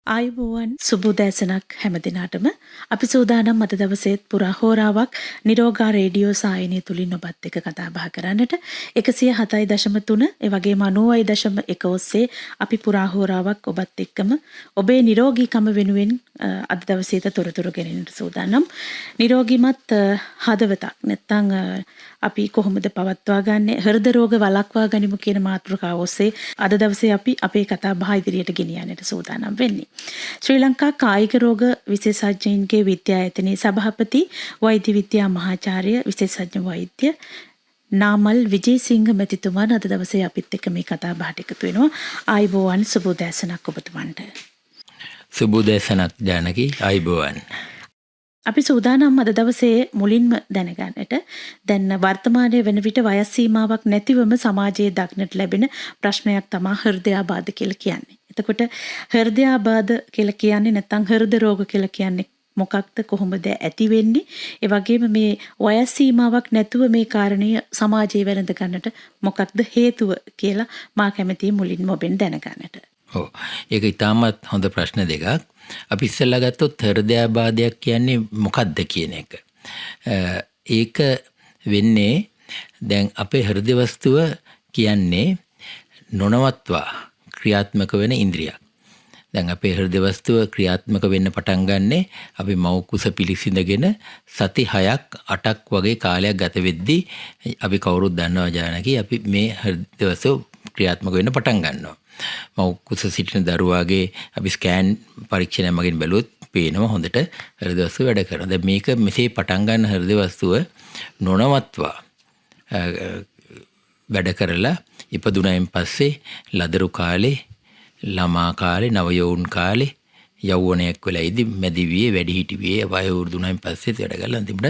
ආයුබෝවන් සුබෝදෑසනක් හැම දිනාටම අපි සූදානම් අද දවසේත් පුරා හෝරාවක් නිරෝගා රේඩියෝ සායනය තුලින් ඔබත් එක්ක කතා බහ කරන්නට 107.3 ඒ වගේම 90.1 ඔස්සේ අපි පුරා හෝරාවක් ඔබත් එක්කම ඔබේ නිරෝගීකම වෙනුවෙන් අද දවසේට තොරතුරු ගෙනෙන්න සූදානම් නිරෝගීමත් හදවතක් නැත්නම් අපි කොහොමද පවත්වා ගන්නේ හෘද රෝග වළක්වා ගනිමු කියන මාතෘකාව ඔස්සේ අද දවසේ අපි අපේ කතා බහ ඉදිරියට ගෙනියන්නට සූදානම් වෙන්නේ. ශ්‍රී ලංකා කායික රෝග විශේෂඥයින්ගේ විද්‍යායතනයේ සභාපති වෛද්‍ය විද්‍යා මහාචාර්ය විශේෂඥ වෛද්‍ය නාමල් විජේසිංහ මැතිතුමන් අද දවසේ අපිත් එක්ක මේ කතා බහට එකතු වෙනවා. ආයුබෝවන් සුබෝදෑසනක් ඔබතුමන්ට. සුබෝදෑසනක් ජානකි ආයුබෝවන්. අපි සූදානම් අද දවසේ මුලින්ම දැනගන්නට දැන් වර්තමානයේ වෙන විට වයස් සීමාවක් නැතිවම සමාජයේ දක්නට ලැබෙන ප්‍රශ්නයක් තමයි හෘදයාබාධ කියලා කියන්නේ. එතකොට හෘදයාබාධ කියලා කියන්නේ නැත්නම් හෘද රෝග කියලා කියන්නේ මොකක්ද කොහොමද ඇති වෙන්නේ? ඒ වගේම මේ වයස් සීමාවක් නැතුව මේ කාරණය සමාජයේ වැළඳ ගන්නට මොකක්ද හේතුව කියලා මා කැමතියි මුලින්ම ඔබෙන් දැනගන්නට. ඔව්. ඒක ඉතාමත් හොඳ ප්‍රශ්න දෙකක්. අපි ඉස්සෙල්ලා ගත්තොත් හෘදයාබාධයක් කියන්නේ මොකක්ද කියන එක. ඒක වෙන්නේ දැන් අපේ හෘද වස්තුව කියන්නේ නොනවත්වා ක්‍රියාත්මක වෙන ඉන්ද්‍රියක්. දැන් අපේ හෘද වස්තුව ක්‍රියාත්මක වෙන්න පටන් ගන්නෙ අපි මව් කුස පිළිසිඳගෙන සති 6ක් 8ක් වගේ කාලයක් ගත වෙද්දී අපි කවුරුත් දන්නවා ජානකි අපි මේ හෘද වස්තුව ක්‍රියාත්මක වෙන්න පටන් ගන්නවා. මව් කුස සිටින දරුවාගේ අපි ස්කෑන් පරීක්ෂණය මගින් බැලුවොත් පේනවා හොඳට හෘද වස්තුව වැඩ කරනවා. දැන් මේක මෙසේ පටන් ගන්න හෘද වස්තුව නොනවත්වා වැඩ කරලා ඉපදුනයින් පස්සේ ලදරු කාලේ ළමා කාලේ නවයෝන් කාලේ යෞවනයක් වෙලා ඉදි මැදිවියේ වැඩිහිටි වියේ වයෝවෘදුනයින් පස්සේ වැඩ කරලා අන්තිමට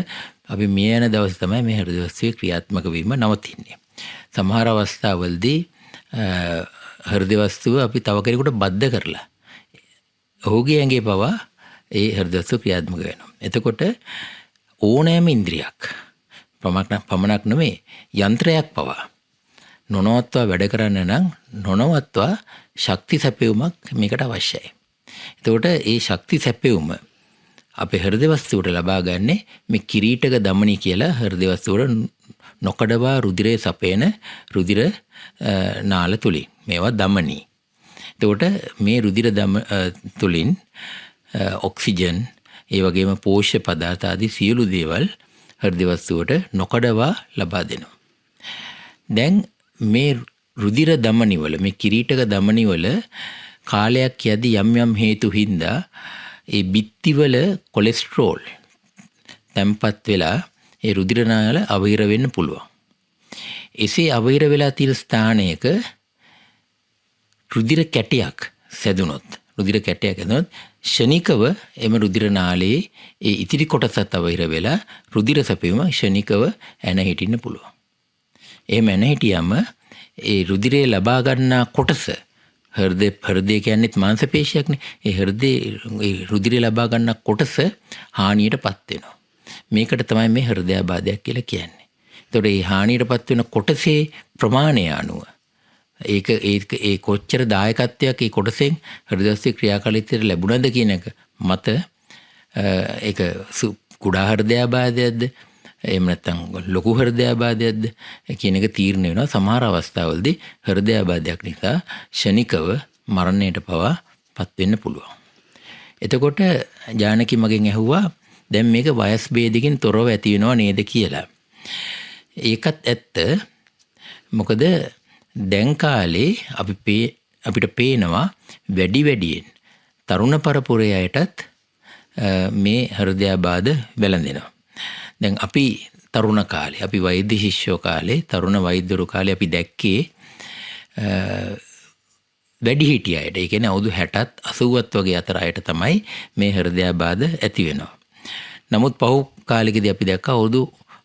අපි මේ යන දවස් තමයි මේ හෘද වස්තුවේ ක්‍රියාත්මක වීම නවතින්නේ. සමහර අවස්ථාවලදී හෘද වස්තුව අපි තව කෙනෙකුට බද්ධ කරලා ඔහුගේ ඇඟේ පවා ඒ හෘද වස්තුව ක්‍රියාත්මක වෙනවා. එතකොට ඕනෑම ඉන්ද්‍රියක් පමණක් නෙමෙයි යන්ත්‍රයක් පවා නොනවත්වා වැඩ කරන්න නම් නොනවත්වා ශක්ති සැපයුමක් මේකට අවශ්‍යයි. එතකොට ඒ ශක්ති සැපයුම අපේ හෘද වස්තුවට ලබා ගන්නේ මේ කිරීටක දමනි කියලා හෘද වස්තුවට නොකඩවා රුධිරය සපයන රුධිර නාල තුලින් මේවා දමනි. එතකොට මේ රුධිර තුලින් ඔක්සිජන් ඒ වගේම පෝෂ්‍ය පදාර්ථ ආදී සියලු දේවල් හෘද වස්තුවට නොකඩවා ලබා දෙනවා. දැන් මේ රුධිර දමනිවල මේ කිරීටක දමනිවල කාලයක් යද්දී යම් හේතු හින්දා ඒ බිත්තිවල කොලෙස්ටරෝල් තැම්පත් වෙලා ඒ රුධිර නාල අවහිර වෙන්න පුළුවන්. එසේ අවහිර වෙලා තියෙන ස්ථානයක රුධිර කැටයක් සැදුනොත් ෂණිකව එම රුධිර නාලයේ ඒ ඉතිරි කොටසත් අවහිර වෙලා රුධිර සැපයීම ෂණිකව ඇන හිටින්න පුළුවන්. එහෙම ඇන හිටියම ඒ රුධිරය ලබා ගන්නා කොටස හෘදය කියන්නේත් මාංශ පේශියක්නේ. ඒ රුධිරය ලබා ගන්නා කොටස හානියටපත් වෙනවා. මේකට තමයි මේ හෘදයාබාධයක් කියලා කියන්නේ. ඒතකොට මේ හානියටපත් වෙන කොටසේ ප්‍රමාණය අනුව ඒ කොච්චර දායකත්වයක් ඒ කොටසෙන් හෘද වස්තුවේ ක්‍රියාකාරීත්වයට ලැබුණද කියන එක මත ඒක කුඩා හෘදයාබාධයක්ද එහෙම නැත්නම් ලොකු හෘදයාබාධයක්ද කියන එක තීරණය වෙනවා. සමහර අවස්ථාවලදී හෘදයාබාධයක් නිසා ෂණිකව මරණයට පවා පත් වෙන්න පුළුවන්. එතකොට ජානකි මගෙන් ඇහුවා දැන් මේක වයස් ભેදකින් තොරව ඇති වෙනව නේද කියලා. ඒකත් ඇත්ත. මොකද දැන් කාලේ අපිට පේනවා වැඩියෙන් තරුණ පරපුරේ අයටත් මේ හෘදයාබාධ වැළඳෙනවා. දැන් අපි තරුණ කාලේ අපි වෛද්‍ය ශිෂ්‍යෝ කාලේ තරුණ වෛද්‍යවරු කාලේ අපි දැක්කේ වැඩිහිටි අයට ඒ කියන්නේ අවුරුදු 60ත් 80ත් වගේ අතර අයට තමයි මේ හෘදයාබාධ ඇති වෙනවා. නමුත් පහු කාලෙකදී අපි දැක්කා අවුරුදු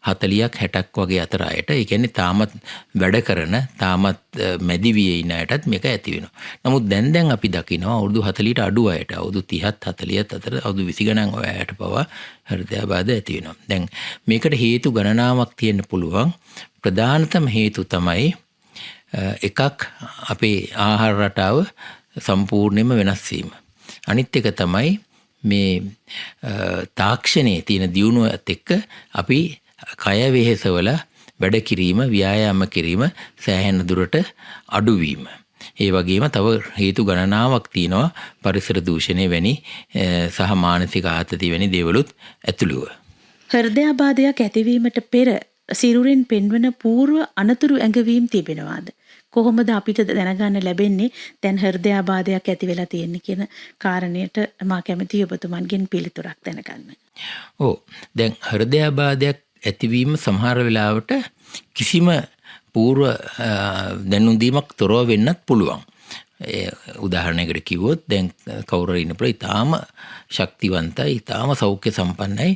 40ක් 60ක් වගේ අතර අයට ඒ කියන්නේ තාමත් වැඩ කරන තාමත් මැදිවියේ ඉන්න අයටත් මේක ඇති වෙනවා. නමුත් දැන් අපි දකිනවා අවුරුදු 40ට අඩු අයට අවුරුදු 30ත් 40ත් අතර අවුරුදු 20 ගණන් ඔය අයට පවා හෘදයාබාධ ඇති වෙනවා. දැන් මේකට හේතු ගණනාවක් තියෙන්න පුළුවන්. ප්‍රධානතම හේතු තමයි එකක් අපේ ආහාර රටාව සම්පූර්ණයෙන්ම වෙනස් වීම. අනිත් එක තමයි මේ තාක්ෂණයේ තියෙන දියුණුවත් එක්ක අපි කය වෙහෙසවල වැඩ කිරීම, ව්‍යායාම කිරීම සෑහෙන දුරට අඩුවීම. ඒ වගේම තව හේතු ගණනාවක් තියෙනවා පරිසර දූෂණය වැනි සහ මානසික ආතති වැනි දේවලුත් ඇතුළුව. හෘදයාබාධයක් ඇතිවීමට පෙර සිරුරෙන් පෙන්වන పూర్ව අනතුරු ඇඟවීම් තිබෙනවාද? කොහොමද අපිට දැනගන්න ලැබෙන්නේ දැන් හෘදයාබාධයක් ඇති වෙලා තියෙන්නේ කියන කාරණයට මා කැමතියි ඔබතුමන්ගෙන් පිළිතුරක් දැනගන්න. ඔව්. දැන් හෘදයාබාධයක් ඇතිවීම සමහර වෙලාවට කිසිම పూర్ව දැනුම් දීමක් තොරව වෙන්නත් පුළුවන්. උදාහරණයකට කිව්වොත් දැන් කවුරු හරි ඉන්නപ്പോൾ ඊටාම ශක්තිවන්තයි, ඊටාම සෞඛ්‍ය සම්පන්නයි,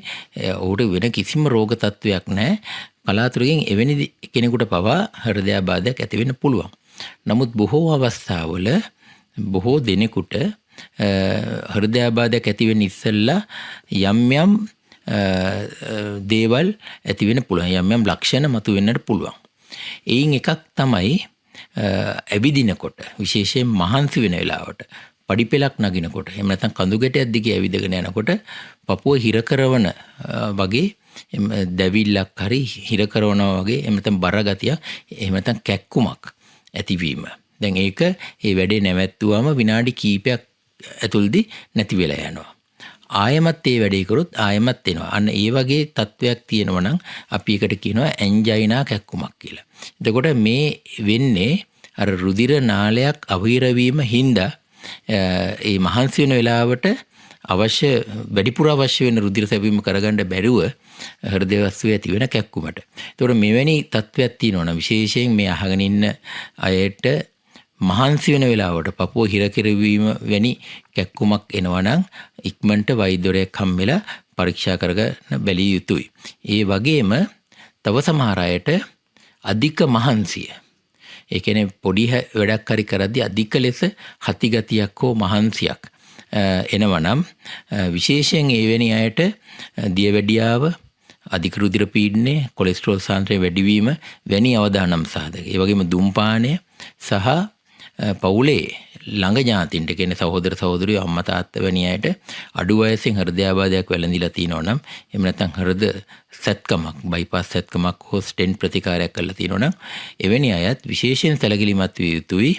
ඔහුට වෙන කිසිම රෝග තත්වයක් නැහැ. කලාතුරකින් එවැනි කෙනෙකුට පවා හෘදයාබාධයක් ඇති වෙන්න පුළුවන්. නමුත් බොහෝ අවස්ථාවල බොහෝ දෙනෙකුට හෘදයාබාධයක් ඇති වෙන්න ඉස්සෙල්ලා යම් දේවල් ඇති වෙන්න පුළුවන්. යම් ලක්ෂණ මතුවෙන්නට පුළුවන්. එයින් එකක් තමයි ඇවිදිනකොට, විශේෂයෙන් මහන්සි වෙන වෙලාවට, පඩිපෙලක් නගිනකොට, එහෙම නැත්නම් කඳු ගැටයක් දිගේ ඇවිදගෙන යනකොට පපුව හිර කරවන වගේ දැවිල්ලක් හරි හිර කරවනවා වගේ, එහෙම නැත්නම් බර ගතිය, එහෙම නැත්නම් කැක්කුමක් ඇතිවීම. දැන් ඒක ඒ වැඩේ නැවැත්තුවම විනාඩි කිහිපයක් ඇතුළතදී නැති වෙලා යනවා. ආයමත් ඒ වැඩේ කරොත් ආයමත් එනවා. අන්න ඒ වගේ තත්වයක් තියෙනවා නම් අපි ඒකට කියනවා ඇන්ජයිනා කැක්කුමක් කියලා. එතකොට මේ වෙන්නේ අර රුධිර නාලයක් අවහිර වීම හින්දා ඒ මහන්සි වෙන වෙලාවට වැඩිපුර අවශ්‍ය වෙන රුධිර සැපීම කරගන්න බැරුව හෘදය වස්තුවේ ඇති වෙන කැක්කුමට. එතකොට මෙවැනි තත්වයක් තියෙනවා නම් විශේෂයෙන් මේ අහගෙන ඉන්න අයට මහන්සි වෙන වෙලාවට පපුව හිර කෙරවීම වැනි කැක්කුමක් එනවා නම් ඉක්මනට වෛද්‍යවරයෙක් හම්බෙලා පරීක්ෂා කරගන්න බැලිය යුතුයි. ඒ වගේම තව සමහර අයට අධික මහන්සිය, ඒ කියන්නේ පොඩි වැඩක් හරි කරද්දී අධික ලෙස හතිගතියක් හෝ මහන්සියක් එනවා නම් විශේෂයෙන් එවැනි අයට දියවැඩියාව, අධික රුධිර පීඩනය, කොලෙස්ටරෝල් සාන්ද්‍රය වැඩිවීම වැනි අවදානම් සාධක. ඒ වගේම ධූමපානය සහ පවුලේ ළඟ ඥාතින්ට, කියන්නේ සහෝදර සහෝදරියෝ, අම්මා තාත්තා වැනි අයට අඩු වයසෙන් හෘදයාබාධයක් වැළඳිලා තියෙනවා නම්, එහෙම නැත්නම් හෘද සැත්කමක්, බයිපාස් සැත්කමක් හෝ ස්ටෙන්ට් ප්‍රතිකාරයක් කරලා තියෙනවා නම් එවැනි අයත් විශේෂයෙන් සැලකිලිමත් විය යුතුයි.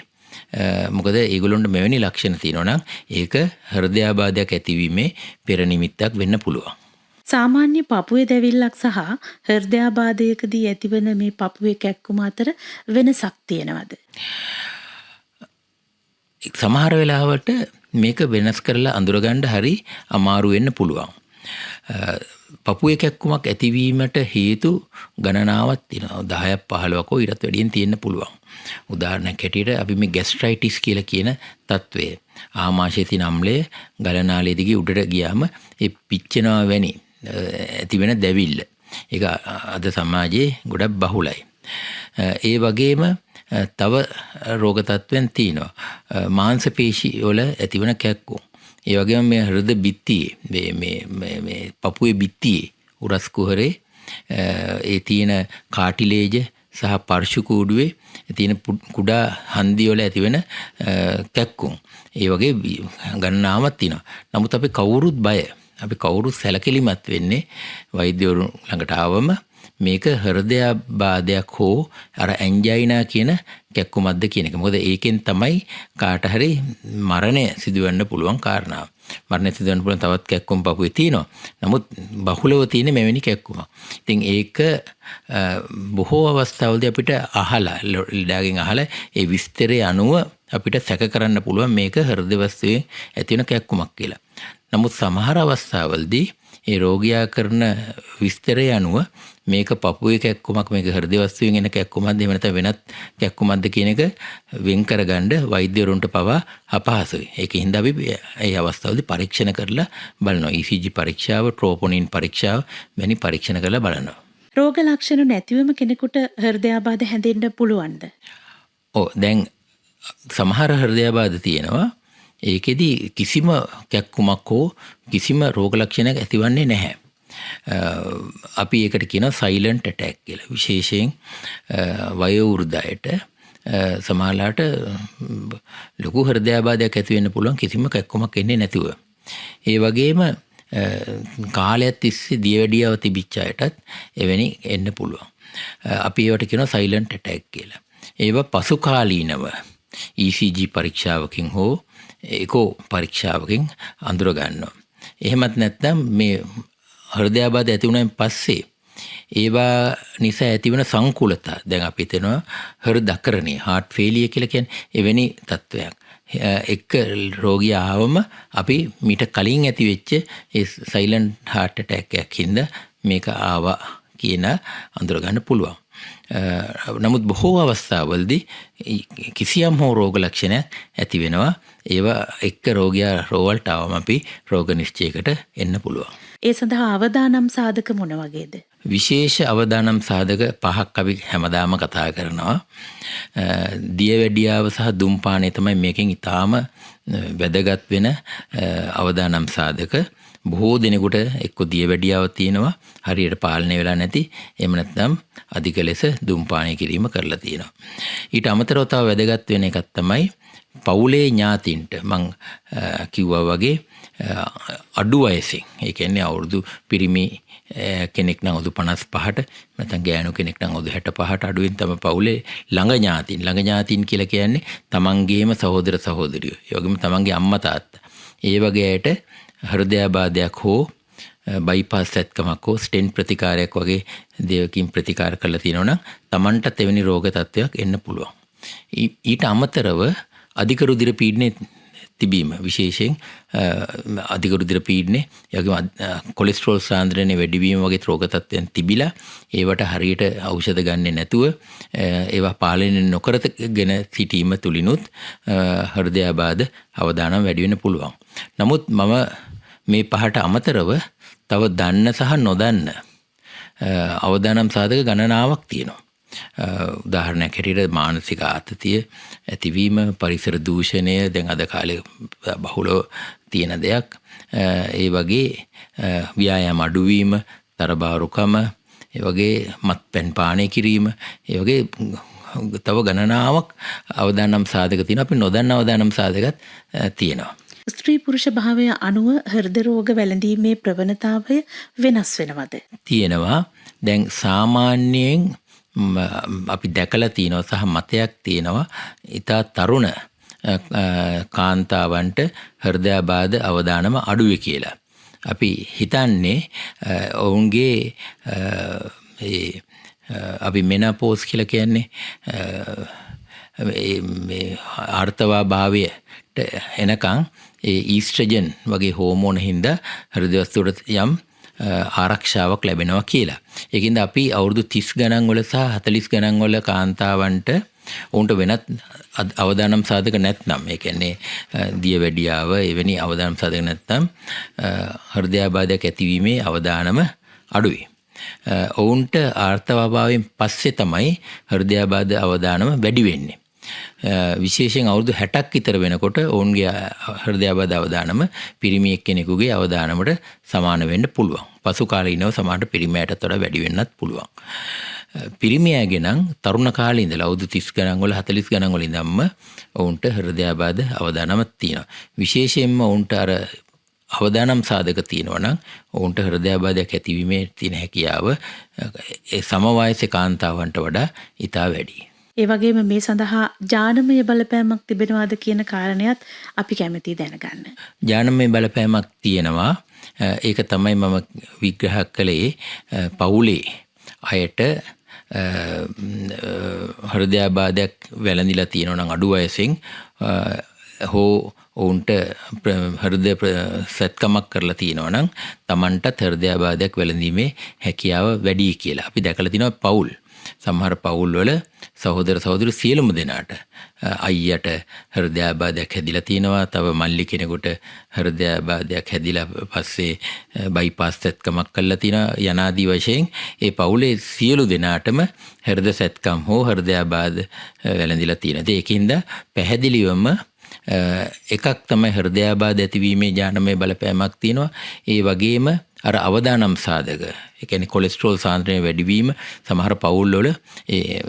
මොකද ඒගොල්ලොන්ට මෙවැනි ලක්ෂණ තියෙනවා නම් ඒක හෘදයාබාධයක් ඇතිවීමේ පෙර නිමිත්තක් වෙන්න පුළුවන්. සාමාන්‍ය පපුවේ දැවිල්ලක් සහ හෘදයාබාධයකදී ඇතිවන මේ පපුවේ කැක්කුම අතර වෙනසක් තියෙනවද? සමහර වෙලාවට මේක වෙනස් කරලා අඳුරගන්න හරි අමාරු වෙන්න පුළුවන්. පපුවේ කැක්කුමක් ඇතිවීමට හේතු ගණනාවක් තියෙනවා. 10ක් 15ක් හෝ ඊටත් වැඩියෙන් තියෙන්න පුළුවන්. උදාහරණයක් හැටියට අපි මේ ગેස්ට්‍රයිටිස් කියලා කියන තත්වය, ආමාශයේ තියෙන අම්ලය ගලනාලයේ දිගේ උඩට ගියාම ඒ පිච්චෙනවා වැනි ඇතිවෙන දැවිල්ල. ඒක අද සමාජයේ ගොඩක් බහුලයි. ඒ වගේම තව රෝග තත්ත්වයන් තියෙනවා. මාංශ පේශි වල ඇතිවන කැක්කුම්. ඒ වගේම මේ හෘද බිත්තියේ මේ පපුවේ බිත්තියේ උරස් කුහරේ ඒ තියෙන කාටිලේජ සහ පර්ශු කූඩුවේ තියෙන කුඩා හන්දි වල ඇතිවෙන කැක්කුම්. ඒ වගේ ගණනාවක් තියෙනවා. නමුත් අපි කවුරුත් බය. අපි කවුරුත් සැලකිලිමත් වෙන්නේ වෛද්‍යවරු ළඟට ආවම මේක හෘදයාබාධයක් හෝ අර ඇන්ජයිනා කියන කැක්කුමක්ද කියන එක. මොකද ඒකෙන් තමයි කාට හරි මරණය සිදුවෙන්න පුළුවන් කාරණාව. මරණය සිදුවෙන්න පුළුවන් තවත් කැක්කුම් පපුවේ තියෙනවා. නමුත් බහුලව තියෙන මෙවැනි කැක්කුමක්. ඉතින් ඒක බොහෝ අවස්ථාවලදී අපිට ලෙඩාගෙන් අහලා ඒ විස්තරය අනුව අපිට සැක කරන්න පුළුවන් මේක හෘද වස්තුවේ ඇති වෙන කැක්කුමක් කියලා. නමුත් සමහර අවස්ථාවලදී ඒ රෝගියා කරන විස්තරය අනුව මේක පපුවේ කැක්කුමක්, මේක හෘද වස්තුවෙන් එන කැක්කුමක්ද, එහෙම නැත්නම් වෙනත් කැක්කුමක්ද කියන එක වෙන් කරගන්න වෛද්‍යවරුන්ට පවා අපහසුයි. ඒකින්ද අපි මේ අවස්ථාවේදී පරීක්ෂණ කරලා බලනවා. ECG පරීක්ෂාව, ට්‍රෝපොනින් පරීක්ෂාව වැනි පරීක්ෂණ කරලා බලනවා. රෝග ලක්ෂණ නැතිවම කෙනෙකුට හෘදයාබාධ හැදෙන්න පුළුවන්ද? ඔව්. දැන් සමහර හෘදයාබාධ තියෙනවා. ඒකෙදි කිසිම කැක්කුමක් හෝ කිසිම රෝග ලක්ෂණයක් ඇතිවන්නේ නැහැ. අපි ඒකට කියනවා සයිලන්ට් ඇටැක් කියලා. විශේෂයෙන් වයෝවෘද්ධ අයට සමහරලාට ලොකු හෘදයාබාධයක් ඇති වෙන්න පුළුවන් කිසිම කැක්කමක් එන්නේ නැතුව. ඒ වගේම කාලයක් තිස්සේ දියවැඩියාව තිබිච්ච අයටත් එවැනි එන්න පුළුවන්. අපි ඒවට කියනවා සයිලන්ට් ඇටැක් කියලා. ඒවා පසු කාලීනව ECG පරීක්ෂාවකින් හෝ ඒකෝ පරීක්ෂාවකින් අඳුර ගන්නවා. එහෙමත් නැත්නම් මේ හෘදයාබාධ ඇති වුණාන් පස්සේ ඒවා නිසා ඇතිවන සංකූලතා දැන් අපි හිතනවා හෘදකරණය heart failure කියලා කියන්නේ එවැනි තත්වයක්. එක්ක රෝගියා ආවම අපි මීට කලින් ඇති වෙච්ච ඒ සයිලන්ට් heart attack එකක් හින්දා මේක ආවා කියන අඳුර ගන්න පුළුවන්. නමුත් බොහෝ අවස්ථාවලදී කිසියම් හෝ රෝග ලක්ෂණයක් ඇති වෙනවා. ඒවා එක්ක රෝගියා රෝවල්ට ආවම අපි රෝග නිශ්චයකට එන්න පුළුවන්. ඒ සඳහා අවදානම් සාධක මොන වගේද? විශේෂ අවදානම් සාධක 5ක් අපි හැමදාම කතා කරනවා. දියවැඩියාව සහ දුම්පානය තමයි මේකෙන් ඉතාම වැදගත් වෙන අවදානම් සාධක. බොහෝ දෙනෙකුට එක්ක දියවැඩියාව තියෙනවා හරියට පාලනය වෙලා නැති එහෙම නැත්නම් අධික ලෙස දුම්පානය කිරීම කරලා තියෙනවා. ඊට අමතරව තව වැදගත් වෙන එකක් තමයි පවුලේ ඥාතින්ට මං කිව්වා වගේ අඩු වයසින් ඒ කියන්නේ අවුරුදු පිරිමි කෙනෙක් නම් අවුරුදු 55ට නැත්නම් ගෑනු කෙනෙක් නම් අවුරුදු 65ට අඩුවෙන් තම පවුලේ ළඟ ඥාතින් කියලා කියන්නේ තමන්ගේම සහෝදර සහෝදරියෝ. ඒ වගේම තමන්ගේ අම්මා තාත්තා. ඒ වගේ අයට හෘදයාබාධයක් හෝ බයිපාස් සැත්කමක් හෝ ස්ටෙන්ට් ප්‍රතිකාරයක් වගේ දේවකින් ප්‍රතිකාර කරලා තියෙනවා නම් තමන්ටත් එවැනි රෝග තත්ත්වයක් එන්න පුළුවන්. ඊට අමතරව අධික රුධිර පීඩනය තිබීම විශේෂයෙන් අධික රුධිර පීඩනය යගම කොලෙස්ටරෝල් සාන්ද්‍රණය වැඩිවීම වගේ රෝග තත්ත්වයන් තිබිලා ඒවට හරියට ඖෂධ ගන්නේ නැතුව ඒවා පාලනය නොකරගෙන සිටීම තුලිනුත් හෘදයාබාධ අවදානම් වැඩි වෙන්න පුළුවන්. නමුත් මම මේ 5ට අමතරව තව දන්න සහ නොදන්න අවදානම් සාධක ගණනාවක් තියෙනවා. උදාහරණයක් හැටියට මානසික ආතතිය ඇතිවීම, පරිසර දූෂණය දැන් අද කාලේ බහුලව තියෙන දෙයක්. ඒ වගේ ව්‍යායාම අඩුවීම, තරබාරුකම, ඒ වගේ මත්පැන් පානය කිරීම, ඒ වගේ තව ගණනාවක් අවදානම් සාධක තියෙනවා. අපි නොදන්න අවදානම් සාධකත් තියෙනවා. ස්ත්‍රී පුරුෂ භාවය අනුව හෘද රෝග වැළඳීමේ ප්‍රවණතාවය වෙනස් වෙනවද? තියෙනවා. දැන් සාමාන්‍යයෙන් අපි දැකලා තියෙනවා සහ මතයක් තියෙනවා ඉතා තරුණ කාන්තාවන්ට හෘදයාබාධ අවදානම අඩුවේ කියලා. අපි හිතන්නේ ඔවුන්ගේ අපි මෙනපෝස් කියලා කියන්නේ මේ ආර්තවා භාවයට එනකන් ඒ ඊස්ට්‍රජන් වගේ හෝමෝන හින්දා හෘද වස්තුවට යම් ආරක්ෂාවක් ලැබෙනවා කියලා. ඒකින්ද අපි අවුරුදු 30 ගණන් වල සහ 40 ගණන් වල කාන්තාවන්ට උන්ට වෙනත් අවදානම් සාධක නැත්නම් ඒ කියන්නේ දියවැඩියාව එවැනි අවදානම් සාධක නැත්නම් හෘදයාබාධයක් ඇතිවීමේ අවදානම අඩුයි. ඔවුන්ට ආර්තවභාවයෙන් පස්සේ තමයි හෘදයාබාධ අවදානම වැඩි වෙන්නේ. විශේෂයෙන් අවුරුදු 60ක් විතර වෙනකොට ඔවුන්ගේ හෘදයාබාධ අවදානම පිරිමි එක්කෙනෙකුගේ අවදානමට සමාන වෙන්න පුළුවන්. පසු කාලීනව සමහරට පිරිමියටත් වඩා වැඩි වෙන්නත් පුළුවන්. පිරිමියාගේ නම් තරුණ කාලේ ඉඳලා අවුරුදු 30 ගණන් වල 40 ගණන් වල ඉඳන්ම ඔවුන්ට හෘදයාබාධ අවදානමක් තියෙනවා. විශේෂයෙන්ම ඔවුන්ට අර අවදානම් සාධක තියෙනවා නම් ඔවුන්ට හෘදයාබාධයක් ඇතිවීමේ තියෙන හැකියාව ඒ සම වයසේ කාන්තාවන්ට වඩා ඉතා වැඩි. ඒ වගේම මේ සඳහා ජානමය බලපෑමක් තිබෙනවාද කියන කාරණයක් අපි කැමැති දැනගන්න. ජානමය බලපෑමක් තියෙනවා. ඒක තමයි මම විග්‍රහ කළේ පවුලේ අයට හෘදයාබාධයක් වැළඳිලා තියෙනවා නම් අඩු වයසෙන් හෝ ඔවුන්ට හෘද සැත්කමක් කරලා තියෙනවා නම් Tamanටත් හෘදයාබාධයක් වැළඳීමේ හැකියාව වැඩි කියලා. අපි දැකලා තිනවා පවුල්. සමහර පවුල් වල සහෝදර සහෝදරි සියලුම දෙනාට අයියට හෘදයාබාධයක් හැදිලා තිනවා. තව මල්ලි කෙනෙකුට හෘදයාබාධයක් හැදිලා පස්සේ බයිපාස් සැත්කමක් කරලා තිනවා. යනාදී වශයෙන් ඒ පවුලේ සියලු දෙනාටම හෘද සැත්කම් හෝ හෘදයාබාධ වැළඳිලා තියෙනවා. ඒකින්ද පැහැදිලිවම එකක් තමයි හෘදයාබාධ ඇතිවීමේ ජානමය බලපෑමක් තියෙනවා. ඒ වගේම අර අවදානම් සාධක, ඒ කියන්නේ කොලෙස්ටරෝල් සාන්ද්‍රණය වැඩිවීම සමහර පවුල්වල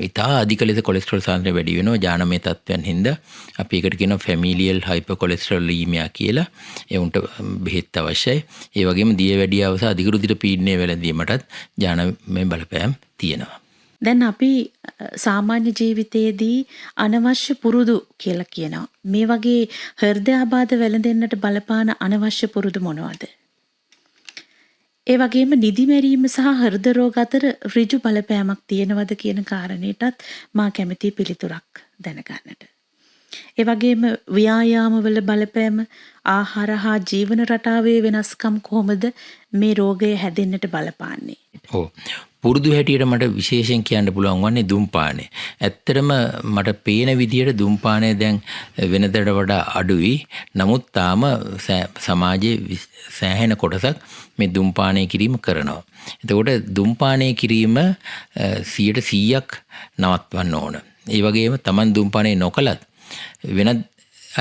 ඉතා අධික ලෙස කොලෙස්ටරෝල් සාන්ද්‍රණය වැඩි වෙනවා ජානමය තත්ත්වයන් හින්දා. අපි ඒකට කියනවා ෆැමිලියල් හයිපර්කොලෙස්ටරොලීමියා කියලා. ඒ උන්ට බෙහෙත් අවශ්‍යයි. ඒ වගේම දියවැඩියාව සහ අධික රුධිර පීඩනය වැළඳීමටත් ජානමය බලපෑම් තියෙනවා. දැන් අපි සාමාන්‍ය ජීවිතයේදී අනවශ්‍ය පුරුදු කියලා කියනවා. මේ වගේ හෘදයාබාධ වැළඳෙන්නට බලපාන අනවශ්‍ය පුරුදු මොනවද? ඒ වගේම නිදි මැරීම සහ හෘද රෝග අතර ඍජු බලපෑමක් තියෙනවද කියන කාරණේටත් මා කැමැති පිළිතුරක් දැනගන්නට. ඒ වගේම ව්‍යායාමවල බලපෑම, ආහාර හා ජීවන රටාවේ වෙනස්කම් කොහොමද මේ රෝගය හැදෙන්නට බලපාන්නේ? ඔව්. පුරුදු හැටියට මට විශේෂයෙන් කියන්න පුළුවන් වන්නේ දුම්පානය. ඇත්තටම මට පේන විදියට දුම්පානය දැන් වෙනදට වඩා අඩුයි. නමුත් තාම සමාජයේ සෑහෙන කොටසක් මේ දුම්පානය කිරීම කරනවා. එතකොට දුම්පානය කිරීම 100%ක් නවත්වන්න ඕන. ඒ වගේම Taman දුම්පානය නොකලත් වෙනත්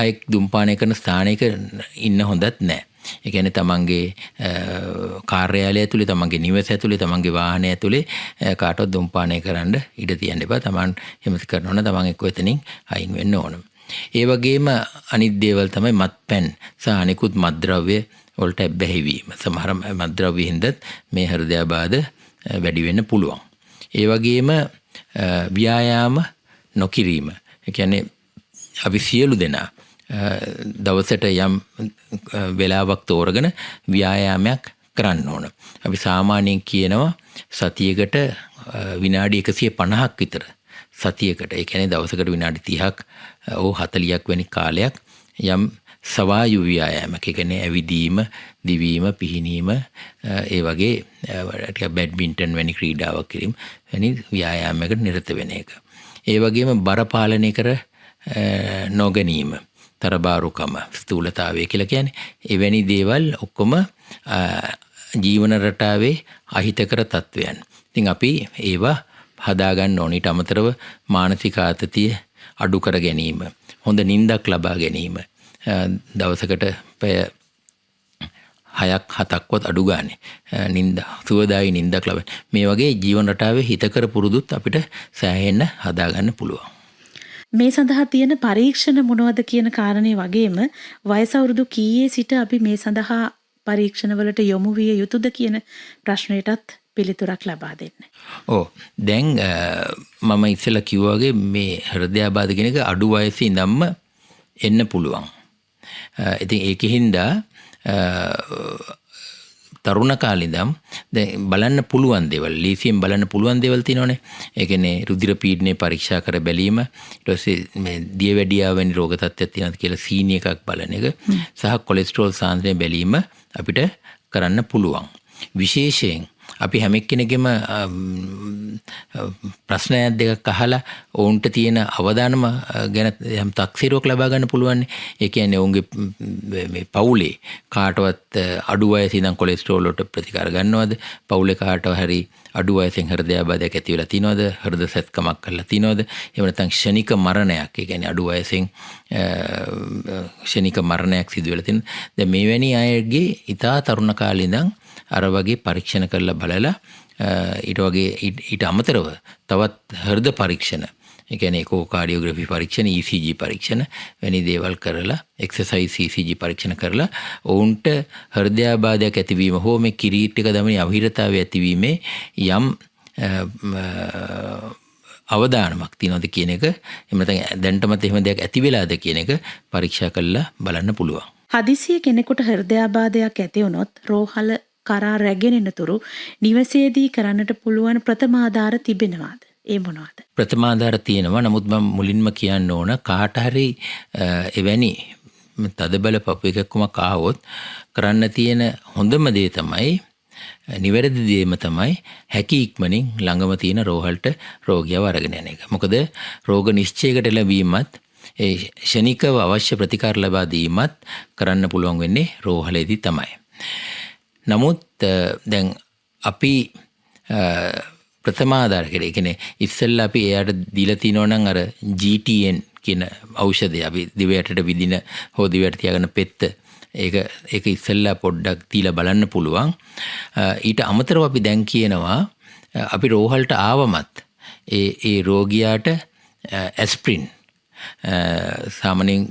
අයෙක් දුම්පානය කරන ස්ථානයක ඉන්න හොඳත් නැහැ. ඒ කියන්නේ තමන්ගේ කාර්යාලය ඇතුලේ, තමන්ගේ නිවස ඇතුලේ, තමන්ගේ වාහනය ඇතුලේ කාටවත් දුම්පානය කරන්න ඉඩ තියන්න එපා. තමන් එහෙම කරනවා නම් තමන් එක්ක එතනින් අයින් වෙන්න ඕන. ඒ වගේම අනිත් දේවල් තමයි මත්පැන් සහ අනිකුත් මත්ද්‍රව්‍ය වලට බැහැවීම. සමහර මත්ද්‍රව්‍ය හින්දාත් මේ හෘදයාබාධ වැඩි වෙන්න පුළුවන්. ඒ වගේම ව්‍යායාම නොකිරීම. ඒ කියන්නේ අපි සියලු දෙනා දවසට යම් වෙලාවක් තෝරගෙන ව්‍යායාමයක් කරන්න ඕන. අපි සාමාන්‍යයෙන් කියනවා සතියකට විනාඩි 150ක් විතර සතියකට. ඒ කියන්නේ දවසකට විනාඩි 30ක් ඕ 40ක් වැනි කාලයක් යම් සවායු ව්‍යායාමයක්. ඒ කියන්නේ ඇවිදීම, දිවීම, පිහිනීම, ඒ වගේ ටික බැඩ්මින්ටන් වැනි ක්‍රීඩාවක් කිරීම වැනි ව්‍යායාමයකට නිරත වෙන එක. ඒ වගේම බර පාලනය කර නොගැනීම, තරබාරුකම, ස්ථූලතාවය කියලා කියන්නේ එවැනි දේවල් ඔක්කොම ජීවන රටාවේ අහිතකර තත්වයන්. ඉතින් අපි ඒවා හදාගන්න ඕන. ඊට අමතරව මානසික ආතතිය අඩු කර ගැනීම, හොඳ නිින්දක් ලබා ගැනීම, දවසකට පැය 6ක් 7ක්වත් අඩු ගානේ නිින්ද, සුවදායි නිින්දක් ලබන. මේ වගේ ජීවන රටාවේ හිතකර පුරුදුත් අපිට සෑහෙන්න හදාගන්න පුළුවන්. මේ සඳහා තියෙන පරීක්ෂණ මොනවද කියන කාරණේ වගේම වයස අවුරුදු කීයේ සිට අපි මේ සඳහා පරීක්ෂණවලට යොමු විය යුතුද කියන ප්‍රශ්නයටත් පිළිතුරක් ලබා දෙන්න. ඔව්. දැන් මම ඉස්සෙල්ලා කිව්වා වගේ මේ හෘදයාබාධ කියන එක අඩු වයසේ ඉඳන්ම එන්න පුළුවන්. ඉතින් ඒකෙහිඳ තරුණ කාලේ ඉඳන් දැන් බලන්න පුළුවන් දේවල්, ලීසියෙන් බලන්න පුළුවන් දේවල් තියෙනවනේ. ඒ කියන්නේ රුධිර පීඩනය පරීක්ෂා කර බැලීම, ඊට පස්සේ මේ දියවැඩියාව වැනි රෝග තත්ත්වයක් තියෙනවද කියලා සීනි එකක් බලන එක සහ කොලෙස්ටරෝල් සාන්ද්‍රණය බැලීම අපිට කරන්න පුළුවන්. විශේෂයෙන් අපි හැම එක්කෙනෙකුගේම ප්‍රශ්නයක් දෙකක් අහලා ඔවුන්ට තියෙන අවදානම ගැන යම් තක්සේරුවක් ලබා ගන්න පුළුවන්. ඒ කියන්නේ ඔවුන්ගේ මේ පවුලේ කාටවත් අඩු වයසේ ඉඳන් කොලෙස්ටරෝල් වලට ප්‍රතිකාර ගන්නවද? පවුලේ කාටවත් හරි අඩු වයසෙන් හෘදයාබාධයක් ඇති වෙලා තියෙනවද? හෘද සැත්කමක් කරලා තියෙනවද? එහෙම නැත්නම් ක්ෂණික මරණයක්, ඒ කියන්නේ අඩු වයසෙන් ක්ෂණික මරණයක් සිදු වෙලා තියෙනවද? දැන් මේවැනි අයගේ ඉතා තරුණ කාලේ ඉඳන් අර වගේ පරීක්ෂණ කරලා බලලා ඊට අමතරව තවත් හෘද පරීක්ෂණ, ඒ කියන්නේ ඒකෝකාඩියෝග්‍රැෆි පරීක්ෂණ, ECG පරීක්ෂණ වැනි දේවල් කරලා, එක්සර්සයිස් ECG පරීක්ෂණ කරලා ඔවුන්ට හෘදයාබාධයක් ඇතිවීම හෝ මේ කිරීටික දමනී අවහිරතාවය ඇතිවීමේ යම් අවදානමක් තියෙනවද කියන එක, එහෙම නැත්නම් දැනටමත් එහෙම දෙයක් ඇති වෙලාද කියන එක පරීක්ෂා කරලා බලන්න පුළුවන්. හදිසිය කෙනෙකුට හෘදයාබාධයක් ඇති වුණොත් රෝහල කරා රැගෙන තුරු නිවසේදී කරන්නට පුළුවන් ප්‍රථමාධාර තිබෙනවාද? ඒ මොනවාද? ප්‍රථමාධාර තියෙනවා. නමුත් මම මුලින්ම කියන්න ඕන කාට හරි එවැනි තදබල පපු එකක්කමක් ආවොත් කරන්න තියෙන හොඳම දේ තමයි, නිවැරදි දේම තමයි හැකි ඉක්මනින් ළඟම තියෙන රෝහලට රෝගියව අරගෙන යන එක. මොකද රෝග නිශ්චයකට ලැබීමත් ඒ ෂණිකව අවශ්‍ය ප්‍රතිකාර ලබා දීමත් කරන්න පුළුවන් වෙන්නේ රෝහලේදී තමයි. නමුත් දැන් අපි ප්‍රථමාධාර කියලා, ඒ කියන්නේ ඉස්සෙල්ලා අපි එයාට දීලා තිනෝ නම් අර GTN කියන ඖෂධය අපි දිවයටට විදින හෝ දිවයට තියාගන්න පෙත්ත ඒක ඉස්සෙල්ලා පොඩ්ඩක් තියලා බලන්න පුළුවන්. ඊට අමතරව අපි දැන් කියනවා අපි රෝහලට ආවමත් ඒ රෝගියාට ඇස්ප්‍රින් සාමාන්‍යයෙන්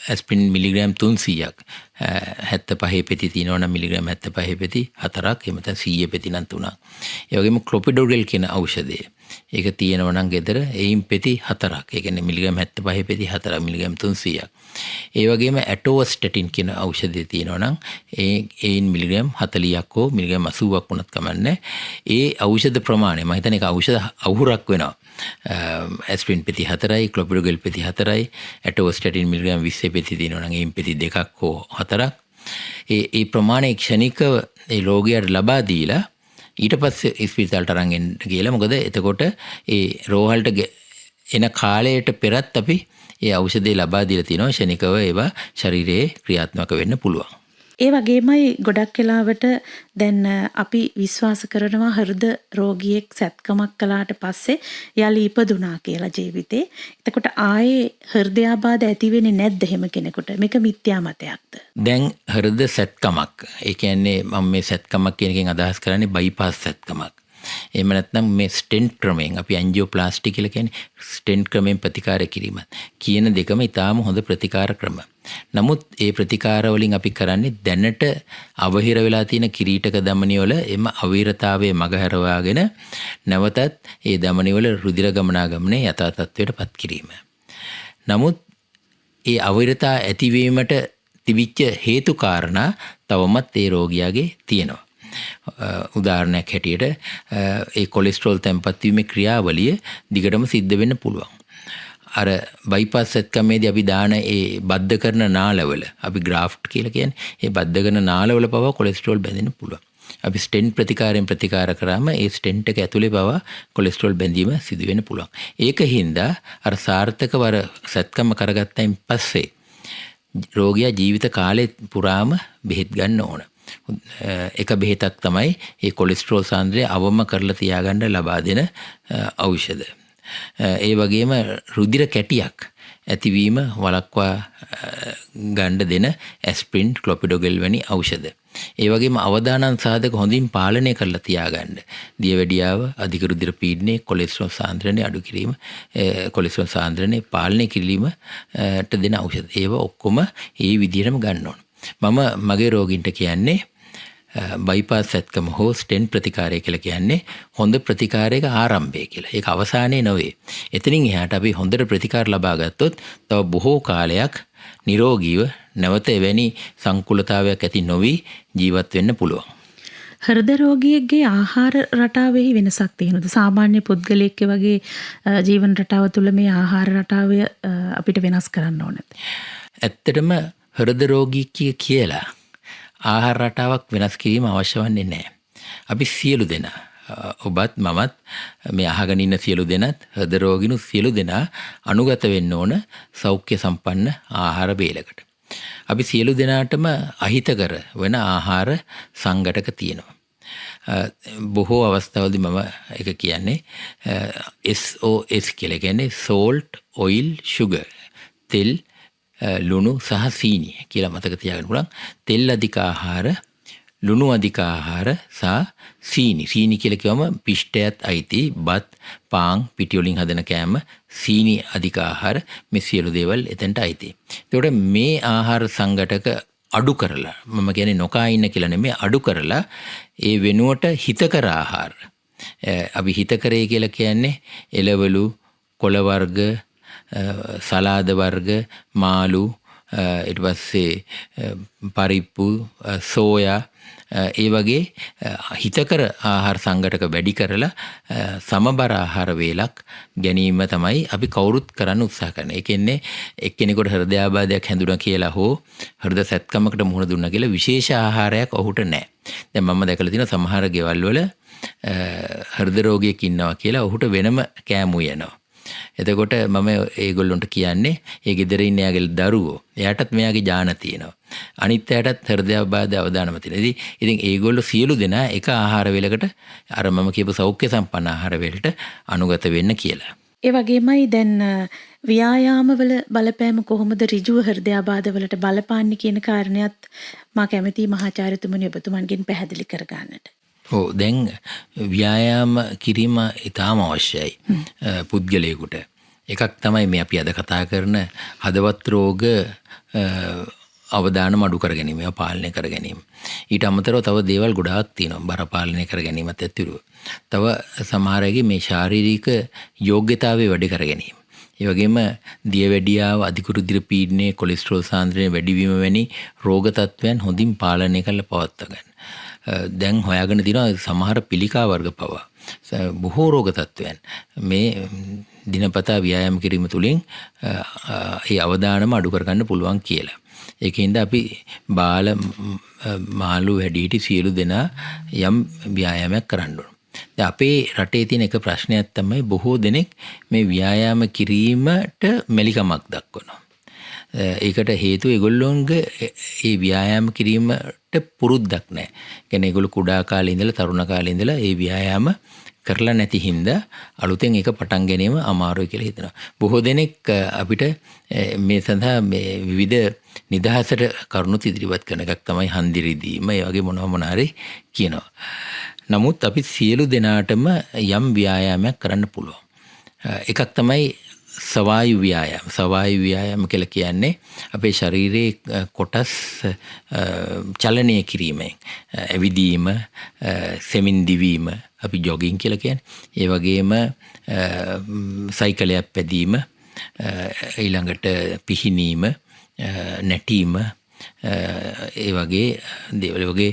ඇස්ප්‍රින් මිලිග්‍රෑම් 300ක් 75 පෙති තියෙනවා නම් මිලිග්‍රෑම් 75 පෙති 4ක් එහෙම නැත්නම් 100 පෙති නම් 3ක්. ඒ වගේම ක්ලොපිඩෝග්‍රෙල් කියන ඖෂධය. ඒක තියෙනවා නම් ගෙදර එයින් පෙති 4ක්. ඒ කියන්නේ මිලිග්‍රෑම් 75 පෙති 4ක් මිලිග්‍රෑම් 300ක්. ඒ වගේම ඇටෝස්ටැටින් කියන ඖෂධය තියෙනවා නම් එයින් මිලිග්‍රෑම් 40ක් හෝ මිලිග්‍රෑම් 80ක් වුණත් කමන්නේ. ඒ ඖෂධ ප්‍රමාණය මම හිතන්නේ ඒක ඖෂධ අවුරක් වෙනවා. ඇස්ප්‍රින් පෙති 4යි ක්ලොපිඩෝග්‍රෙල් පෙති 4යි ඇටෝස්ටැටින් මිලිග්‍රෑම් 20 පෙති තියෙනවා නම් එයින් පෙති 2ක් හෝ 4ක්. ඒ ප්‍රමාණය ක්ෂණිකව ඒ රෝගියාට ලබා දීලා ඊට පස්සේ ඉස්පිරිතාලට අරන් ගිහලා මොකද එතකොට ඒ රෝහලට එන කාලයට පෙරත් අපි ඒ ඖෂධය ලබා දීලා තිනවා ක්ෂණිකව ඒවා ශරීරයේ ක්‍රියාත්මක වෙන්න පුළුවන්. ඒ වගේමයි ගොඩක් වෙලාවට දැන් අපි විශ්වාස කරනවා හෘද රෝගියෙක් සැත්කමක් කළාට පස්සේ යලි ඉපදුනා කියලා ජීවිතේ. එතකොට ආයේ හෘදයාබාධ ඇති වෙන්නේ නැද්ද එහෙම කෙනෙකුට? මේක මිත්‍යා මතයක්ද? දැන් හෘද සැත්කමක්. ඒ කියන්නේ මම මේ සැත්කමක් කියන එකෙන් අදහස් කරන්නේ බයිපාස් සැත්කමක්. එහෙම නැත්නම් මේ ස්ටෙන්ට් ක්‍රමයෙන් අපි ඇන්ජියෝප්ලාස්ටි කියලා කියන්නේ ස්ටෙන්ට් ක්‍රමයෙන් ප්‍රතිකාර කිරීම කියන දෙකම ඊටාම හොඳ ප්‍රතිකාර ක්‍රම. නමුත් ඒ ප්‍රතිකාර වලින් අපි කරන්නේ දැනට අවහිර වෙලා තියෙන කිරීටක ධමනි වල එම අවහිරතාවයේ මගහැරවාගෙන නැවතත් ඒ ධමනි වල රුධිර ගමනාගමනය යථා තත්ත්වයටපත් කිරීම. නමුත් ඒ අවහිරතා ඇතිවීමට තිබිච්ච හේතු කාරණා තවමත් ඒ රෝගියාගේ තියෙනවා. උදාහරණයක් හැටියට ඒ කොලෙස්ටරෝල් තැන්පත් වීමේ ක්‍රියාවලිය දිගටම සිද්ධ වෙන්න පුළුවන්. අර බයිපාස් සැත්කමේදී අපි දාන ඒ බද්ධ කරන නාලවල අපි ග්‍රාෆ්ට් කියලා කියන්නේ ඒ බද්ධ කරන නාලවල පවා කොලෙස්ටරෝල් බැඳෙන්න පුළුවන්. අපි ස්ටෙන්ට් ප්‍රතිකාරයෙන් ප්‍රතිකාර කරාම ඒ ස්ටෙන්ට් එක ඇතුලේ පවා කොලෙස්ටරෝල් බැඳීම සිදු වෙන්න පුළුවන්. ඒකින්ද අර සාර්ථකව අර සැත්කම කරගත්තයින් පස්සේ රෝගියා ජීවිත කාලේ පුරාම බෙහෙත් ගන්න ඕන. එක බෙහෙතක් තමයි මේ කොලෙස්ටරෝල් සාන්ද්‍රය අවම කරලා තියාගන්න ලබා දෙන ඖෂධ. ඒ වගේම රුධිර කැටියක් ඇතිවීම වළක්වා ගන්න දෙන ඇස්ප්‍රින් ක්ලොපිඩෝග්‍රෙල් වැනි ඖෂධ. ඒ වගේම අවදානම් සාධක හොඳින් පාලනය කරලා තියාගන්න. දියවැඩියාව, අධික රුධිර පීඩනය, කොලෙස්ටරෝල් සාන්ද්‍රණය අඩු කිරීම, කොලෙස්ටරෝල් සාන්ද්‍රණය පාලනය කිරීමට දෙන ඖෂධ. ඒවා ඔක්කොම මේ විදිහටම ගන්න ඕන. මම මගේ රෝගීන්ට කියන්නේ බයිපාස් සැත්කම හෝ ස්ටෙන්ට් ප්‍රතිකාරය කියලා කියන්නේ හොඳ ප්‍රතිකාරයක ආරම්භය කියලා. ඒක අවසානයේ නෙවෙයි. එතනින් එහාට අපි හොඳට ප්‍රතිකාර ලබා ගත්තොත් තව බොහෝ කාලයක් නිරෝගීව නැවත එවැනි සංකුලතාවයක් ඇති නොවි ජීවත් වෙන්න පුළුවන්. හෘද රෝගියෙක්ගේ ආහාර රටාවෙහි වෙනසක් තියෙනවද? සාමාන්‍ය පුද්ගලයෙක් වගේ ජීවන රටාව තුළ මේ ආහාර රටාව අපිට වෙනස් කරන්න ඕනද? ඇත්තටම හෘද රෝගී කියලා ආහාර රටාවක් වෙනස් කිරීම අවශ්‍ය වන්නේ නැහැ. අපි සියලු දෙනා ඔබත් මමත් මේ අහගෙන ඉන්න සියලු දෙනාත් හෘද රෝගිනු සියලු දෙනා අනුගත වෙන්න ඕන සෞඛ්‍ය සම්පන්න ආහාර බේලකට. අපි සියලු දෙනාටම අහිතකර වෙන ආහාර සංඝටක තියෙනවා. බොහෝ අවස්ථාවලදී මම ඒක කියන්නේ SOS කියලා කියන්නේ salt, oil, sugar. තෙල්, ලුණු සහ සීනි කියලා මතක තියාගන්න පුළුවන්. තෙල් අධික ආහාර, ලුණු අධික ආහාර සහ සීනි. සීනි කියලා කියවම පිෂ්ඨයත් අයිති, බත්, පාන්, පිටි වලින් හදන කෑම, සීනි අධික ආහාර මේ සියලු දේවල් එතනට අයිති. ඒකට මේ ආහාර සංඝටක අඩු කරලා මම කියන්නේ නොකා ඉන්න කියලා නෙමෙයි අඩු කරලා ඒ වෙනුවට හිතකර ආහාර. අපි හිතකරේ කියලා කියන්නේ එළවලු, කොළ වර්ග, සලාද වර්ග, මාළු, ඊට පස්සේ පරිප්පු, සෝයා ඒ වගේ හිතකර ආහාර සංඝටක වැඩි කරලා සමබර ආහාර වේලක් ගැනීම තමයි අපි කවුරුත් කරන්න උත්සාහ කරන්නේ. ඒ කියන්නේ එක්කෙනෙකුට හෘදයාබාධයක් හැදුණා කියලා හෝ හෘද සැත්කමකට මුහුණ දුන්නා කියලා විශේෂ ආහාරයක් ඔහුට නැහැ. දැන් මම දැකලා තියෙනවා සමහර ගෙවල් වල හෘද රෝගියෙක් ඉන්නවා කියලා ඔහුට වෙනම කෑමු යනවා. එතකොට මම ඒගොල්ලොන්ට කියන්නේ ඒ ගෙදර ඉන්න යාගේ දරුවෝ එයාටත් මෙයාගේ ඥාන තියෙනවා. අනිත් අයටත් හෘදයාබාධ අවදානම තියෙනවා. ඉතින් ඒගොල්ලෝ සියලු දෙනා එක ආහාර වේලකට අර මම කියපු සෞඛ්‍ය සම්පන්න ආහාර වේලට අනුගත වෙන්න කියලා. ඒ වගේමයි දැන් ව්‍යායාමවල බලපෑම කොහොමද ඍජුව හෘදයාබාධවලට බලපාන්නේ කියන කාරණයක් මා කැමතියි මහාචාර්යතුමනි ඔබතුමන්ගෙන් පැහැදිලි කරගන්නට. ඔව් දැන් ව්‍යායාම කිරීම ඉතාම අවශ්‍යයි පුද්ගලයෙකුට. එකක් තමයි මේ අපි අද කතා කරන හදවත් රෝග අවදානම අඩු කර ගැනීම, ඒවා පාලනය කර ගැනීම. ඊට අමතරව තව දේවල් ගොඩාක් තියෙනවා බර පාලනය කර ගැනීමත් ඇතුළු. තව සමහර අයගේ මේ ශාරීරික යෝග්‍යතාවය වැඩි කර ගැනීම. ඒ වගේම දියවැඩියාව, අධික රුධිර පීඩනය, කොලෙස්ටරෝල් සාන්ද්‍රණය වැඩිවීම වැනි රෝග තත්ත්වයන් හොඳින් පාලනය කරලා පවත්වා ගන්න. දැන් හොයාගෙන තියෙනවා සමහර පිළිකා වර්ග පවා බොහෝ රෝග තත්ත්වයන් මේ දිනපතා ව්‍යායාම කිරීම තුළින් ඒ අවදානම අඩු කරගන්න පුළුවන් කියලා. ඒකින්ද අපි බාල මාළු වැඩිහිටි සියලු දෙනා යම් ව්‍යායාමයක් කරන්න ඕන. දැන් අපේ රටේ තියෙන එක ප්‍රශ්නයක් තමයි බොහෝ දෙනෙක් මේ ව්‍යායාම කිරීමට මෙලිකමක් දක්වනවා. ඒකට හේතුව ඒගොල්ලොන්ගේ ඒ ව්‍යායාම කිරීමට පුරුද්දක් නැහැ. කියන්නේ ඒගොල්ලෝ කුඩා කාලේ ඉඳලා තරුණ කාලේ ඉඳලා ඒ ව්‍යායාම කරලා නැති හින්දා අලුතෙන් ඒක පටන් ගැනීම අමාරුයි කියලා හිතනවා. බොහෝ දෙනෙක් අපිට මේ සඳහා මේ විවිධ නිදහසට කරුණු ඉදිරිපත් කරන එකක් තමයි හන්දි රිදීම, ඒ වගේ මොනවා හරි කියනවා. නමුත් අපි සියලු දෙනාටම යම් ව්‍යායාමයක් කරන්න පුළුවන්. එකක් තමයි සවායු ව්‍යායාම. සවායු ව්‍යායාම කියලා කියන්නේ අපේ ශරීරයේ කොටස් චලනය කිරීමෙන් ඇවිදීම, සෙමින් දිවීම, අපි ජොගින් කියලා කියන්නේ. ඒ වගේම සයිකලයක් පැදීම, ඊළඟට පිහිනීම, නැටීම, ඒ වගේ දේවල් වගේ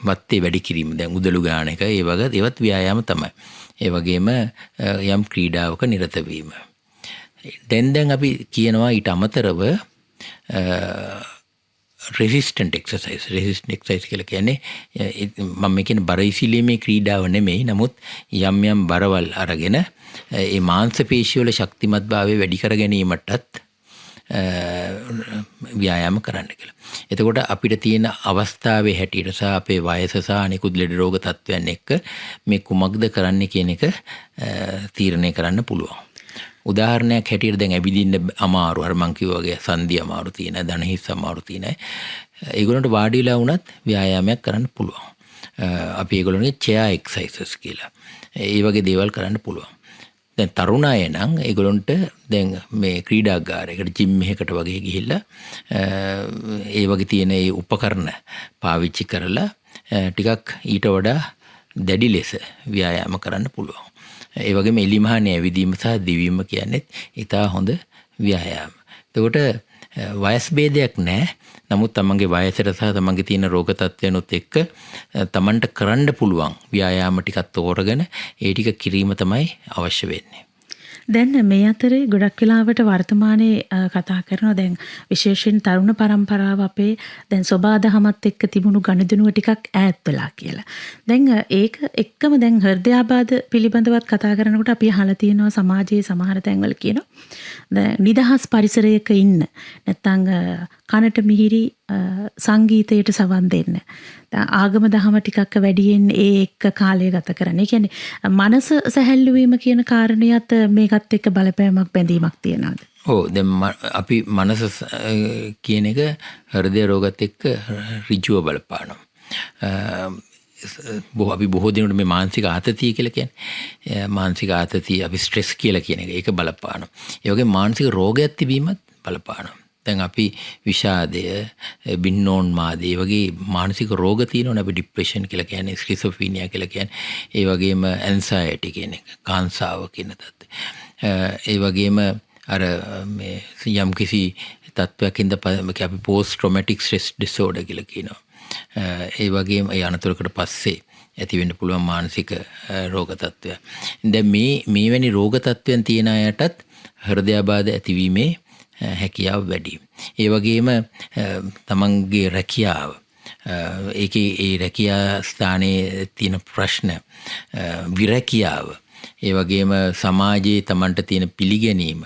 වත්තේ වැඩි කිරීම, දැන් උදළු ගාන එක, ඒ වගේ ඒවත් ව්‍යායාම තමයි. ඒ වගේම යම් ක්‍රීඩාවක නිරත වීම. දැන් අපි කියනවා ඊට අමතරව resistant exercise. resistant exercise කියලා කියන්නේ මම මේ කියන බර ඉසිලීමේ ක්‍රීඩාව නෙමෙයි. නමුත් යම් යම් බරවල් අරගෙන ඒ මාංශ පේශි වල ශක්තිමත්භාවය වැඩි කර ගැනීමටත් ව්‍යායාම කරන්න කියලා. එතකොට අපිට තියෙන අවස්ථාවේ හැටියට සහ අපේ වයස සහ අනිකුත් ලෙඩ රෝග තත්ත්වයන් එක්ක මේ කුමක්ද කරන්න කියන එක තීරණය කරන්න පුළුවන්. උදාහරණයක් හැටියට දැන් ඇවිදින්න අමාරු, අර මං කිව්වා වගේ සන්ධි අමාරු තියෙන, දණහිස් අමාරු තියෙන ඒගොල්ලන්ට වාඩි වෙලා වුණත් ව්‍යායාමයක් කරන්න පුළුවන්. අපි ඒගොල්ලන්ගේ chair exercises කියලා. ඒ වගේ දේවල් කරන්න පුළුවන්. දැන් තරුණ අය නම් ඒගොල්ලන්ට දැන් මේ ක්‍රීඩාගාරයකට, ජිම් එකකට වගේ ගිහිල්ලා ඒ වගේ තියෙන ඒ උපකරණ පාවිච්චි කරලා ටිකක් ඊට වඩා දැඩි ලෙස ව්‍යායාම කරන්න පුළුවන්. ඒ වගේම එලිමහනේ ඇවිදීම සහ දිවීම කියන්නේත් ඉතා හොඳ ව්‍යායාම. එතකොට වයස් ભેදයක් නැහැ. නමුත් තමන්ගේ වයසට සහ තමන්ගේ තියෙන රෝග තත්ත්වයන්ොත් එක්ක තමන්ට කරන්න පුළුවන් ව්‍යායාම ටිකක් තෝරගෙන ඒ ටික කිරීම තමයි අවශ්‍ය වෙන්නේ. දැන් මේ අතරේ ගොඩක් වෙලාවට වර්තමානයේ කතා කරනවා දැන් විශේෂයෙන් තරුණ පරම්පරාව අපේ දැන් සබාදහමත් එක්ක තිබුණු ගනුදෙනුව ටිකක් ඈත් වෙලා කියලා. දැන් ඒක එක්කම දැන් හෘදයාබාධ පිළිබඳවත් කතා කරනකොට අපි අහලා තියෙනවා සමාජයේ සමහර තැන්වල කියනවා දැන් නිදහස් පරිසරයක ඉන්න නැත්නම් කනට මිහිරි සංගීතයට සවන් දෙන්න. ආගම දහම ටිකක් වැඩියෙන් ඒ එක්ක කාලය ගත කරන්න. ඒ කියන්නේ මනස සැහැල්ලු වීම කියන කාරණියත් මේකත් එක්ක බලපෑමක් බැඳීමක් තියනවාද? ඔව් දැන් අපි මනස කියන එක හෘද රෝගත් එක්ක ඍජුව බලපානවා. අපි බොහෝ දිනකට මේ මානසික ආතතිය කියලා කියන්නේ. මානසික ආතතිය අපි ස්ට්‍රෙස් කියලා කියන එක ඒක බලපානවා. ඒ වගේ මානසික රෝගයක් තිබීමත් බලපානවා. දැන් අපි විෂාදය, බින්නෝන්මාදය වගේ මානසික රෝග තියෙනවනේ. අපි ડિප්‍රෙෂන් කියලා කියන්නේ, ස්කිසොෆ්‍රීනියා කියලා කියන්නේ, ඒ වගේම ඇන්සයිටි කියන එක, කාංසාව කියන තත්ත්වය. ඒ වගේම අර මේ යම් කිසි තත්ත්වයකින්ද අපි පෝස්ට් ට්‍රොමැටික් ස්ට්‍රෙස් ඩිසෝඩර් කියලා කියනවා. ඒ වගේම ඒ අනතුරකට පස්සේ ඇති වෙන්න පුළුවන් මානසික රෝග තත්ත්වය. දැන් මේ වැනි රෝග තත්ත්වයන් තියෙන අයටත් හෘදයාබාධ ඇතිවීමේ හැකියාව වැඩි. ඒ වගේම තමන්ගේ රැකියාව, ඒකේ ඒ රැකියා ස්ථානයේ තියෙන ප්‍රශ්න, විරැකියාව, ඒ වගේම සමාජයේ තමන්ට තියෙන පිළිගැනීම,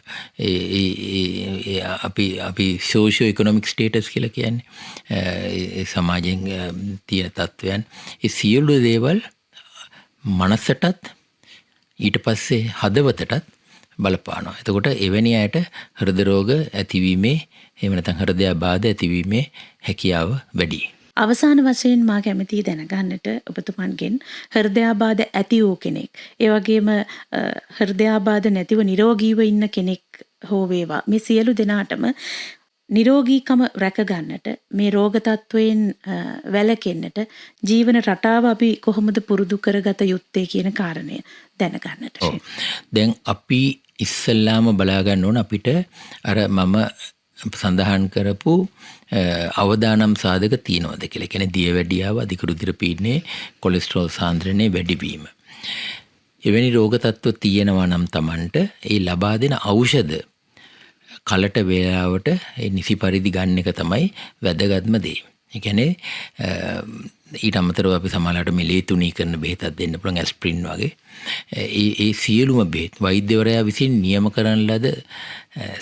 අපි සෝෂියෝ ඉකොනොමික් ස්ටේටස් කියලා කියන්නේ සමාජයෙන් තියෙන තත්ත්වයන්, ඒ සියලු දේවල් මනසටත් ඊට පස්සේ හදවතටත් බලපානවා. එතකොට එවැනි අයට හෘද රෝග ඇතිවීමේ එහෙම නැත්නම් හෘදයාබාධ ඇතිවීමේ හැකියාව වැඩි. අවසාන වශයෙන් මා කැමතියි දැනගන්නට ඔබතුමන්ගෙන් හෘදයාබාධ ඇති වූ කෙනෙක්, ඒ වගේම හෘදයාබාධ නැතිව නිරෝගීව ඉන්න කෙනෙක් හෝ වේවා, මේ සියලු දෙනාටම නිරෝගීකම රැකගන්නට, මේ රෝග තත්වයෙන් වැළකෙන්නට ජීවන රටාව අපි කොහොමද පුරුදු කරගත යුත්තේ කියන කාරණය දැනගන්නට. දැන් අපි ඉස්සල්ලාම බලා ගන්න ඕන අපිට අර මම සඳහන් කරපු අවදානම් සාධක තියනවාද කියලා. කියන්නේ දියවැඩියාව, අධික රුධිර පීඩනය, කොලෙස්ටරෝල් සාන්ද්‍රණය වැඩිවීම. එවැනි රෝග තත්ත්ව තියෙනවා නම් Tamanට ඒ ලබා දෙන ඖෂධ කලට වේලාවට නිසි පරිදි ගන්න එක තමයි වැදගත්ම දේ. ඒ කියන්නේ ඊට අමතරව අපි සමහරවිට මෙලේ තුනී කරන බෙහෙතක් දෙන්න පුළුවන්, ඇස්ප්‍රින් වගේ. ඒ සියලුම බෙහෙත් වෛද්‍යවරයා විසින් නියම කරන ලද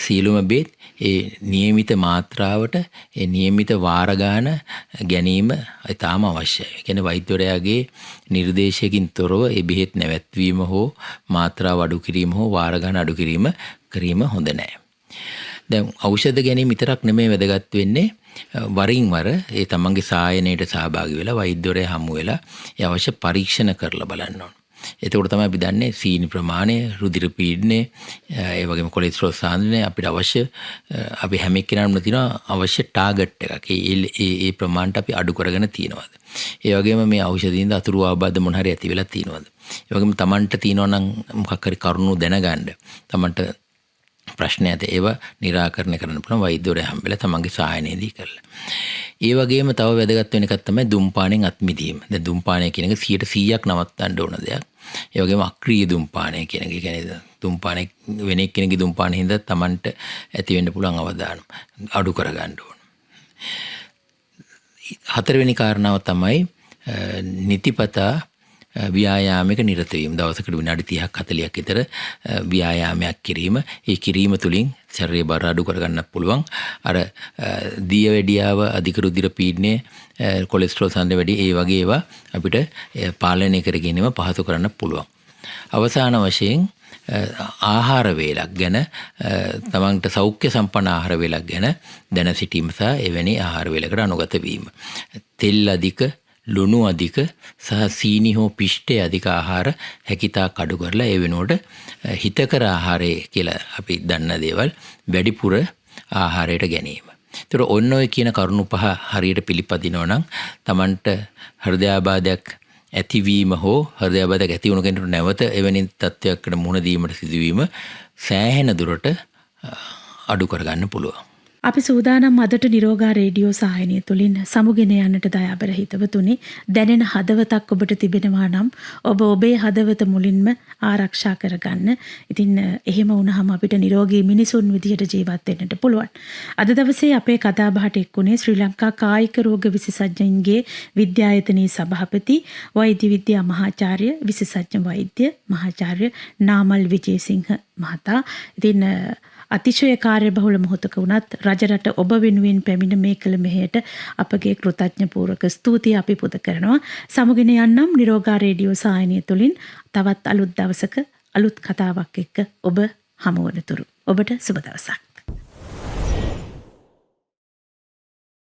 සියලුම බෙහෙත් ඒ નિયમિત මාත්‍රාවට, ඒ નિયમિત වාර ගන්න ගැනීම ඉතාම අවශ්‍යයි. ඒ කියන්නේ වෛද්‍යවරයාගේ නිර්දේශයකින් තොරව ඒ බෙහෙත් නැවැත්වීම හෝ මාත්‍රාව අඩු කිරීම හෝ වාර ගන්න අඩු කිරීම හොඳ නැහැ. දැන් ඖෂධ ගැනීම විතරක් නෙමෙයි වැදගත් වෙන්නේ, වරින් වර ඒ තමන්ගේ සායනයට සහභාගී වෙලා වෛද්‍යවරයා හමු වෙලා ඒ අවශ්‍ය පරීක්ෂණ කරලා බලන්න ඕන. එතකොට තමයි අපි දන්නේ සීනි ප්‍රමාණය, රුධිර පීඩනය, ඒ වගේම කොලෙස්ටරෝල් සාන්ද්‍රණය අපිට අවශ්‍ය, අපි හැම එක්කෙනාම තියෙනවා අවශ්‍ය ටාගට් එකක්. ඒ ප්‍රමාණයට අපි අඩු කරගෙන තියෙනවාද? ඒ වගේම මේ ඖෂධින්ද අතුරු ආබාධ මොන හරි ඇති වෙලා තියෙනවද? ඒ වගේම තමන්ට තියෙනවා නම් මොකක් හරි කරුණු දැනගන්න, තමන්ට ප්‍රශ්න ඇත, ඒවා निराකරණය කරන්න පුළුවන් වෛද්‍යවරයා හම්බෙලා තමන්ගේ සායනයේදී කරලා. ඒ වගේම තව වැදගත් වෙන එකක් තමයි දුම්පානයෙන් අත් මිදීම. දැන් දුම්පානය කියන එක 100%ක් නවත්තන්න ඕන දෙයක්. ඒ වගේම අක්‍රීය දුම්පානය කියන එක, කියන්නේ දුම්පානය වෙන එක්කෙනෙකුගේ දුම්පානයෙන් හින්දා තමන්ට ඇති වෙන්න පුළුවන් අවදානම් අඩු කරගන්න ඕන. හතරවෙනි කාරණාව තමයි නිතිපතා ව්‍යායාමයක නිරත වීම. දවසකට විනාඩි 30ක් 40ක් විතර ව්‍යායාමයක් කිරීම. ඒ කිරීම තුළින් ශරීරය බර අඩු කරගන්නත් පුළුවන්. අර දියවැඩියාව, අධික රුධිර පීඩනය, කොලෙස්ටරෝල් සාන්ද්‍රණය වැඩි, ඒ වගේ ඒවා අපිට පාලනය කර ගැනීම පහසු කරන්න පුළුවන්. අවසාන වශයෙන් ආහාර වේලක් ගැන, තමන්ට සෞඛ්‍ය සම්පන්න ආහාර වේලක් ගැන දැන සිටීම සහ එවැනි ආහාර වේලකට අනුගත වීම. තෙල් අධික, ලුණු අධික සහ සීනි හෝ පිෂ්ඨය අධික ආහාර හැකිතාක් අඩු කරලා ඒ වෙනුවට හිතකර ආහාරය කියලා අපි දන්න දේවල් වැඩිපුර ආහාරයට ගැනීම. ඒතර ඔන්න ඔය කියන කරුණු පහ හරියට පිළිපදිනවා නම් Tamanට හෘදයාබාධයක් ඇතිවීම හෝ හෘදයාබාධයක් ඇති වුණ කෙනෙකුට නැවත එවැනි තත්ත්වයකට මුහුණ දීමට සිදුවීම සෑහෙන දුරට අඩු කරගන්න පුළුවන්. අපි සූදානම් අදට නිරෝගා රේඩියෝ සායනය තුළින් සමුගෙන යන්නට දයාබර හිතවතුනි. දැනෙන හදවතක් ඔබට තිබෙනවා නම් ඔබ ඔබේ හදවත මුලින්ම ආරක්ෂා කරගන්න. ඉතින් එහෙම වුණාම අපිට නිරෝගී මිනිසුන් විදිහට ජීවත් වෙන්නට පුළුවන්. අද දවසේ අපේ කතාබහට එක්ුණේ ශ්‍රී ලංකා කායික රෝග විශේෂඥයින්ගේ විද්‍යායතනයේ සභාපති, වෛද්‍ය විද්‍යා මහාචාර්ය, විශේෂඥ වෛද්‍ය මහාචාර්ය නාමල් විජේසිංහ මහතා. ඉතින් අතිශය කාර්යබහුල මොහොතක වුණත් රජරට ඔබ වෙනුවෙන් පැමිණ මේ කළ මෙහෙයට අපගේ කෘතඥපූර්වක ස්තුතිය අපි පුද කරනවා. සමුගෙන යන්නම් නිරෝගා රේඩියෝ සායනය තුළින් තවත් අලුත් දවසක අලුත් කතාවක් එක්ක ඔබ හමුවනතුරු. ඔබට සුබ දවසක්.